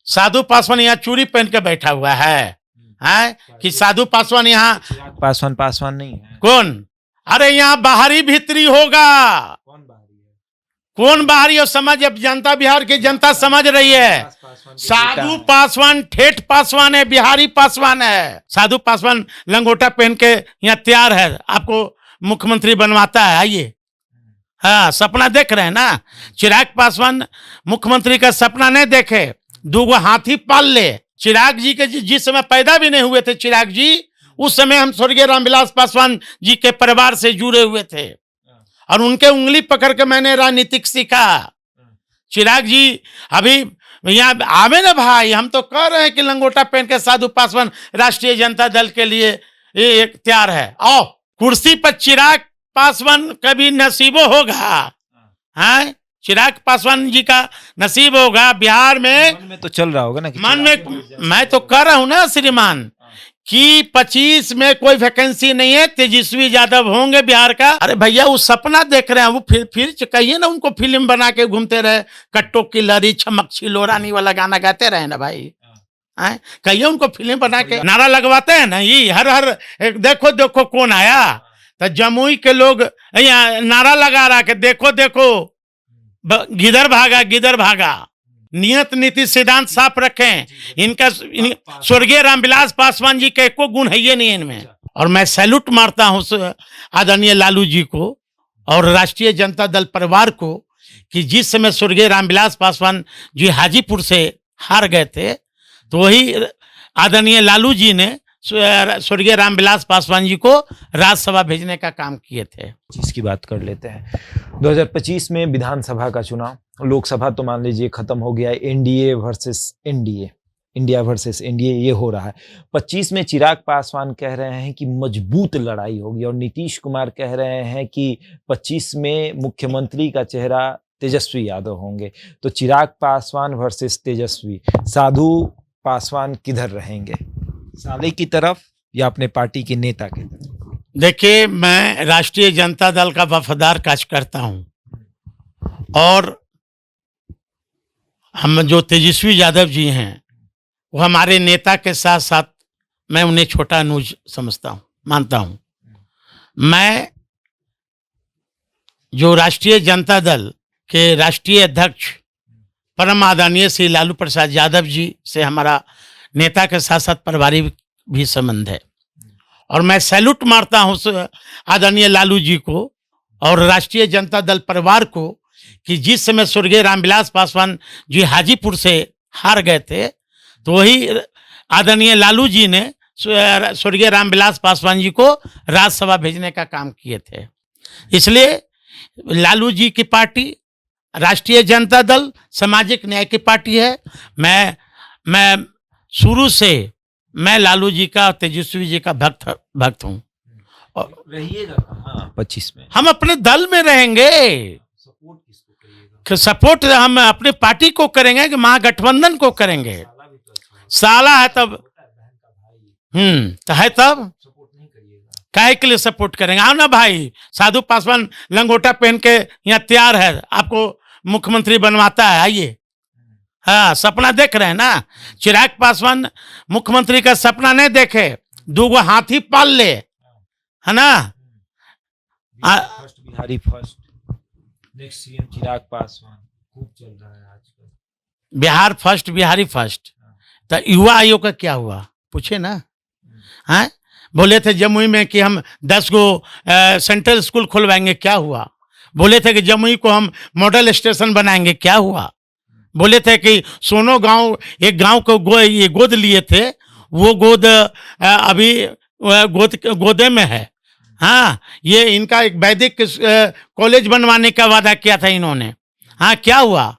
साधु पासवान यहाँ चूड़ी पहन के बैठा हुआ है कि साधु पासवान यहाँ पासवान पासवान नहीं है। कौन? अरे यहाँ बाहरी भीतरी होगा। कौन बाहरी है? कौन बाहरी है? समझ, अब जनता, बिहार की जनता समझ रही है। साधु पासवान ठेठ पासवान है, बिहारी पासवान है। साधु पासवान लंगोटा पहन के यहाँ तैयार है, आपको मुख्यमंत्री बनवाता है। आइए, हाँ, सपना देख रहे हैं ना। चिराग पासवान मुख्यमंत्री का सपना नहीं देखे, दो हाथी पाल ले। चिराग जी के जिस समय पैदा भी नहीं हुए थे चिराग जी, उस समय हम स्वर्गीय रामविलास पासवान जी के परिवार से जुड़े हुए थे और उनके उंगली पकड़ के मैंने राजनीतिक सीखा। चिराग जी अभी यहाँ आवे ना भाई, हम तो कह रहे हैं कि लंगोटा पहन के साधु पासवान राष्ट्रीय जनता दल के लिए ये एक तैयार है। आओ कुर्सी पर चिराग पासवान कभी नसीबो होगा। हाँ, चिराग पासवान जी का नसीब होगा बिहार में। मन में तो चल रहा होगा ना कि मन में मैं तो कह रहा हूं ना श्रीमान कि 25 में कोई वैकेंसी नहीं है, तेजस्वी यादव होंगे बिहार का। अरे भैया वो सपना देख रहे हैं, वो फिर कहिए ना उनको फिल्म बना के घूमते रहे, कट्टो की लरी छमक छिलोरानी वाला गाना गाते रहे ना भाई। कहिए उनको फिल्म बना के नारा लगवाते हैं ना, ये हर हर देखो देखो कौन आया। तो जमुई के लोग यहाँ नारा लगा रहा कि देखो देखो गिदर भागा गिदर भागा। नियत नीति सिद्धांत साफ रखें। इनका स्वर्गीय रामविलास पासवान जी के एको गुण है ये नहीं इनमें। और मैं सैल्यूट मारता हूं आदरणीय लालू जी को और राष्ट्रीय जनता दल परिवार को कि जिस समय स्वर्गीय रामविलास पासवान जी हाजीपुर से हार गए थे, तो वही आदरणीय लालू जी ने स्वर्गीय रामविलास पासवान जी को राज्यसभा भेजने का काम किए थे। इसकी बात कर लेते हैं। 2025 में विधानसभा का चुनाव, लोकसभा तो मान लीजिए खत्म हो गया, NDA versus NDA, India versus NDA ये हो रहा है। 25 में चिराग पासवान कह रहे हैं कि मजबूत लड़ाई होगी और नीतीश कुमार कह रहे हैं कि 25 में मुख्यमंत्री का चेहरा तेजस्वी यादव होंगे। तो चिराग पासवान वर्सेस तेजस्वी, साधु पासवान किधर रहेंगे, साले की तरफ या अपने पार्टी के नेता की तरफ? देखिए, मैं राष्ट्रीय जनता दल का वफादार कार्यकर्ता हूं और हम जो तेजस्वी यादव जी हैं वो हमारे नेता के साथ साथ मैं उन्हें छोटा अनुज समझता हूं, मानता हूं। मैं जो राष्ट्रीय जनता दल के राष्ट्रीय अध्यक्ष परम आदरणीय श्री लालू प्रसाद यादव जी से हमारा नेता के साथ साथ पारिवारिक भी संबंध है और मैं सैल्यूट मारता हूं आदरणीय लालू जी को और राष्ट्रीय जनता दल परिवार को कि जिस समय स्वर्गीय रामविलास पासवान जी हाजीपुर से हार गए थे, तो वही आदरणीय लालू जी ने स्वर्गीय रामविलास पासवान जी को राज्यसभा भेजने का काम किए थे। इसलिए लालू जी की पार्टी राष्ट्रीय जनता दल सामाजिक न्याय की पार्टी है। मैं शुरू से मैं लालू जी का, तेजस्वी जी का भक्त हूँ। और रहिएगा 25 में हम अपने दल में रहेंगे। सपोर्ट किसको करिएगा? सपोर्ट हम अपने पार्टी को करेंगे कि महागठबंधन को करेंगे। साला है तब तो है तब सपोर्ट नहीं करिएगा? काहे के लिए सपोर्ट करेंगे? आओ ना भाई, साधु पासवान लंगोटा पहन के यहाँ तैयार है, आपको मुख्यमंत्री बनवाता है। आइए, हाँ, सपना देख रहे हैं ना। चिराग पासवान मुख्यमंत्री का सपना नहीं देखे, दो हाथी पाल ले, है ना। First Bihari first, next CM Chirag Paswan खूब चल रहा है आजकल। Bihar first, Bihari first. तो युवा आयोग का क्या हुआ पूछे ना। हाँ, बोले थे जमुई में कि हम 10 गो सेंट्रल स्कूल खुलवाएंगे, क्या हुआ? बोले थे कि जमुई को हम मॉडल स्टेशन बनाएंगे, क्या हुआ? बोले थे कि सोनो गांव, एक गांव को ये गोद लिए थे, वो गोद अभी गोदे में है। हाँ, ये इनका एक वैदिक कॉलेज बनवाने का वादा किया था इन्होंने। हाँ, क्या हुआ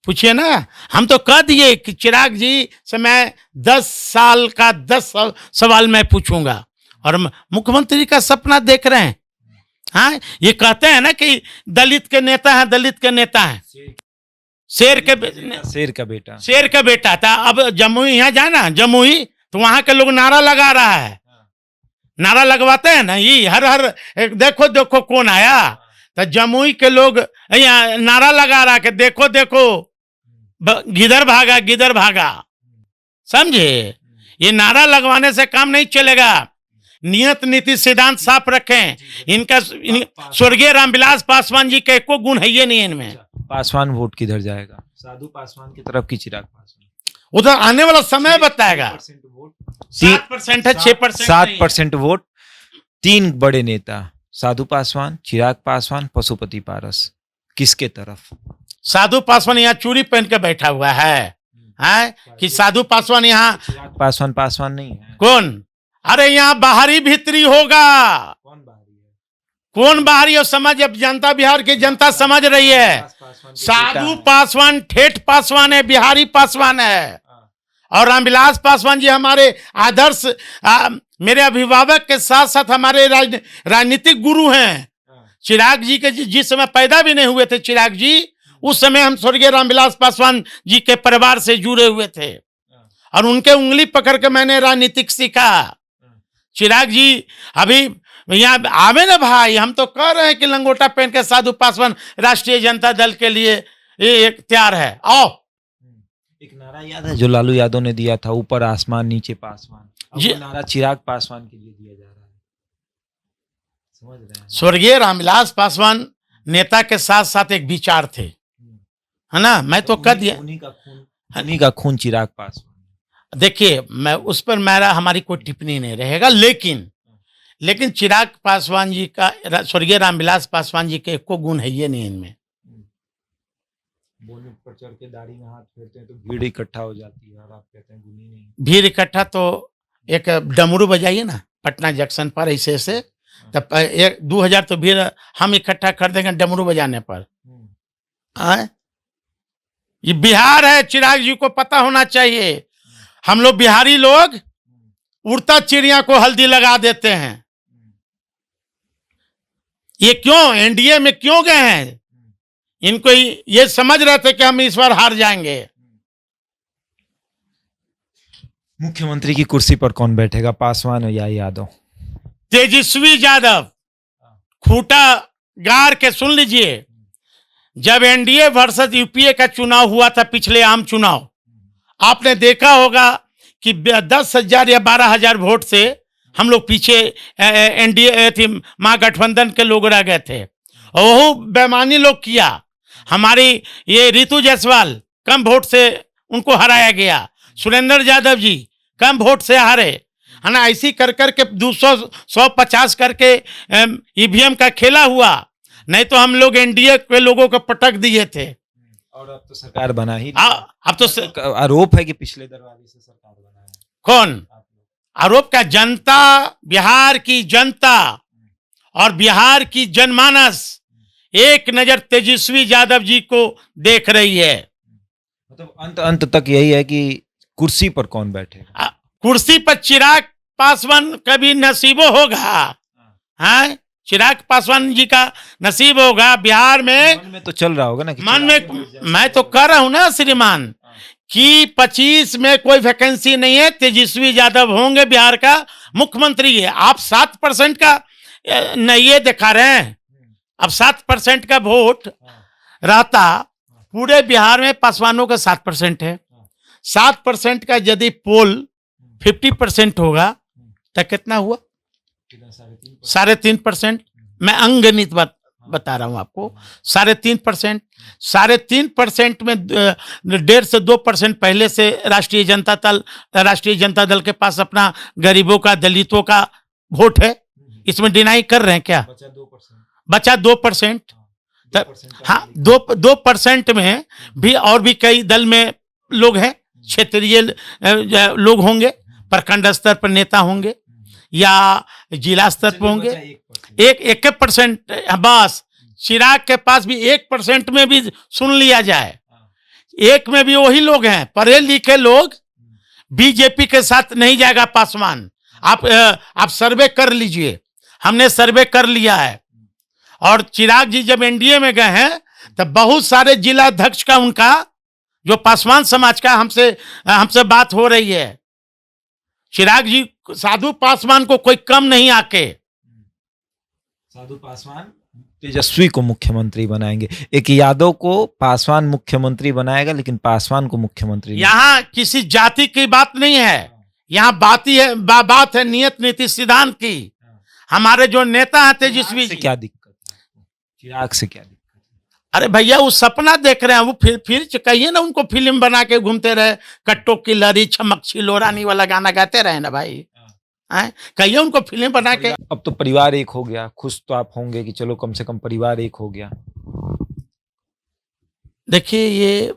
पूछिए ना। हम तो कह दिए कि चिराग जी से मैं 10 साल का 10 सवाल मैं पूछूंगा और मुख्यमंत्री का सपना देख रहे हैं। हाँ, ये कहते हैं ना कि दलित के नेता हैं, दलित के नेता हैं। शेर का बेटा था। अब जमुई यहाँ जाना, जमुई तो वहां के लोग नारा लगा रहा है, नारा लगवाते हैं ना, ये हर हर देखो देखो कौन आया। तो जमुई के लोग यहाँ नारा लगा रहा कि देखो देखो गिदर भागा गिदर भागा, समझे? ये नारा लगवाने से काम नहीं चलेगा। नियत नीति सिद्धांत साफ रखें। इनका स्वर्गीय रामविलास पासवान जी का एको गुण है ये नहीं इनमें। पासवान वोट किधर जाएगा? साधु पासवान की तरफ की चिराग पासवान? उधर आने वाला समय बताएगा। 7% है, 6% 7% वोट। 3 बड़े नेता, साधु पासवान, चिराग पासवान, पशुपति पारस, किसके तरफ? साधु पासवान यहाँ चूड़ी पहन के बैठा हुआ है कि साधु पासवान यहाँ? चिराग पासवान पासवान नहीं है। कौन? अरे यहाँ बाहरी भीतरी होगा। कौन बाहरी है? कौन बाहरी है समझ, अब जनता, बिहार की जनता समझ रही है। साधु पासवान ठेठ पासवान है, बिहारी पासवान है। और रामविलास पासवान जी हमारे आदर्श, मेरे अभिभावक के साथ साथ हमारे राजनीतिक गुरु हैं। चिराग जी के जिस समय पैदा भी नहीं हुए थे चिराग जी, उस समय हम स्वर्गीय रामविलास पासवान जी के परिवार से जुड़े हुए थे और उनके उंगली पकड़ के मैंने राजनीतिक सीखा। चिराग जी अभी यहाँ आवे ना भाई, हम तो कह रहे हैं कि लंगोटा पहन के साधु पासवान राष्ट्रीय जनता दल के लिए ये तैयार है, आओ। एक नारा याद है जो लालू यादव ने दिया था, ऊपर आसमान नीचे पासवान? ये नारा चिराग पासवान के लिए दिया जा रहा है, समझ रहे हैं? स्वर्गीय रामविलास पासवान नेता के साथ साथ एक विचार थे, है ना? मैं तो कह दिया उन्हीं का खून चिराग पासवान। देखिए, मैं उस पर मेरा हमारी कोई टिप्पणी नहीं रहेगा, लेकिन चिराग पासवान जी का, स्वर्गीय रामविलास पासवान जी के एको गुण है ये नहीं इनमें। बोनट पर चढ़ के दाढ़ी में हाथ फेरते हैं तो भीड़ इकट्ठा हो जाती है और आप कहते हैं गुनी नहीं। भीड़ इकट्ठा तो एक डमरू बजाइए ना पटना जंक्शन पर, ऐसे ऐसे, तब 2000 तो भीड़ हम इकट्ठा कर देंगे डमरू बजाने पर। ये बिहार है, चिराग जी को पता होना चाहिए। हम लोग बिहारी लोग उड़ता चिड़िया को हल्दी लगा देते हैं। ये क्यों एनडीए में क्यों गए हैं? इनको ये समझ रहे थे कि हम इस बार हार जाएंगे। मुख्यमंत्री की कुर्सी पर कौन बैठेगा, पासवान या यादव? तेजस्वी यादव। खूंटा गाड़ के सुन लीजिए, जब एनडीए वर्सेस यूपीए का चुनाव हुआ था, पिछले आम चुनाव, आपने देखा होगा कि 10,000 या 12,000 वोट से हम लोग पीछे एनडीए थी, महागठबंधन के लोग रह गए थे। वो बेईमानी लोग किया। हमारी ये रितु जायसवाल कम वोट से उनको हराया गया, सुरेंद्र यादव जी कम वोट से हारे, है ना? ऐसी कर करके 200-150 करके ईवीएम का खेला हुआ, नहीं तो हम लोग एनडीए के लोगों को पटक दिए थे। और अब तो सरकार बना ही, अब तो आरोप है कि पिछले दरवाजे से सरकार बना है। कौन आरोप? का जनता, बिहार की जनता और बिहार की जनमानस एक नजर तेजस्वी यादव जी को देख रही है। मतलब अंत तक यही है कि कुर्सी पर कौन बैठेगा? कुर्सी पर चिराग पासवान कभी नसीबो होगा, हाँ? चिराग पासवान जी का नसीब होगा। बिहार में मन में तो चल रहा होगा ना कि मन में, मैं तो कह रहा हूं ना श्रीमान कि 25 में कोई वैकेंसी नहीं है, तेजस्वी यादव होंगे बिहार का मुख्यमंत्री है। आप 7% का नहीं ये दिखा रहे हैं। अब 7% का वोट रहता, पूरे बिहार में पासवानों का 7% है। 7% का यदि पोल 50% होगा तो कितना हुआ? 3.5%। मैं अंगगणित बता रहा हूं आपको। 3.5%, 3.5% में 1.5 से 2% पहले से राष्ट्रीय जनता दल के पास अपना गरीबों का, दलितों का वोट है। इसमें डिनाई कर रहे हैं क्या? बचा 2%। हाँ, 2% में भी और भी कई दल में लोग हैं, क्षेत्रीय लोग होंगे, प्रखंड स्तर पर नेता होंगे या जिला स्तर पर होंगे। 1% बस। चिराग के पास भी 1% में भी सुन लिया जाए, 1 में भी वही लोग हैं, पढ़े लिखे लोग। बीजेपी के साथ नहीं जाएगा पासवान। आप सर्वे कर लीजिए, हमने सर्वे कर लिया है। और चिराग जी जब एनडीए में गए हैं तब बहुत सारे जिला अध्यक्ष का, उनका जो पासवान समाज का, हमसे बात हो रही है। चिराग जी साधु पासवान को कोई कम नहीं आके। साधु पासवान तेजस्वी को मुख्यमंत्री बनाएंगे। एक यादव को पासवान मुख्यमंत्री बनाएगा, लेकिन पासवान को मुख्यमंत्री नहीं। यहाँ किसी जाति की बात नहीं है, यहाँ बात है नियत नीति सिद्धांत की। हमारे जो नेता हैं तेजस्वी से जी, क्या दिक्कत है? चिराग से क्या दिक्कत है? अरे भैया वो सपना देख रहे हैं, वो फिर कहिए ना, उनको फिल्म बना के घूमते रहे, कट्टो की लरी छमक छिलोरानी वाला गाना गाते रहे ना भाई। हैं? कहिए उनको फिल्म बना के। अब तो परिवार एक हो गया, खुश तो आप होंगे कि चलो कम से कम परिवार एक हो गया। देखिए ये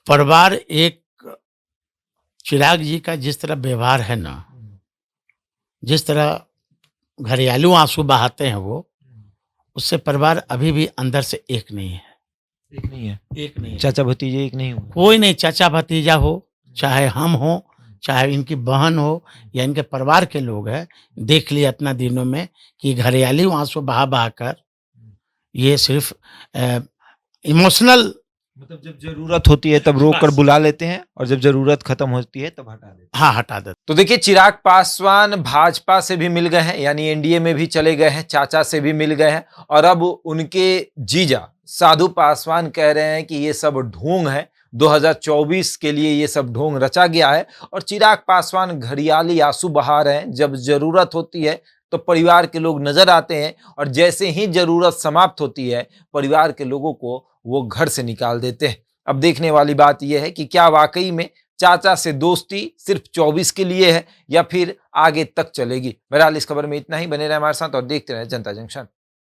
परिवार एक, चिराग जी का जिस तरह व्यवहार है ना, जिस तरह घरेलू आंसू बहाते हैं वो, उससे परिवार अभी भी अंदर से एक नहीं है। एक नहीं है, एक नहीं है। चाचा भतीजे एक नहीं हुए। कोई नहीं, चाचा भतीजा हो, चाहे हम हो, चाहे इनकी बहन हो या इनके परिवार के लोग हैं, देख लिया इतना दिनों में कि घरेलू आंसू बहा बहा कर ये सिर्फ इमोशनल, मतलब जब जरूरत होती है तब रोक कर बुला लेते हैं, और जब जरूरत खत्म होती है तब हटा देते हैं। हाँ हटा देते। तो देखिए, चिराग पासवान भाजपा से भी मिल गए हैं, यानी एनडीए में भी चले गए हैं, चाचा से भी मिल गए हैं, और अब उनके जीजा साधु पासवान कह रहे हैं कि ये सब ढोंग है, 2024 के लिए ये सब ढोंग रचा गया है। और चिराग पासवान घड़ियाली आंसू बहा रहे हैं। जब जरूरत होती है तो परिवार के लोग नजर आते हैं, और जैसे ही जरूरत समाप्त होती है परिवार के लोगों को वो घर से निकाल देते हैं। अब देखने वाली बात यह है कि क्या वाकई में चाचा से दोस्ती सिर्फ 24 के लिए है, या फिर आगे तक चलेगी। बहरहाल इस खबर में इतना ही। बने रहे हमारे साथ और देखते रहे जनता जंक्शन।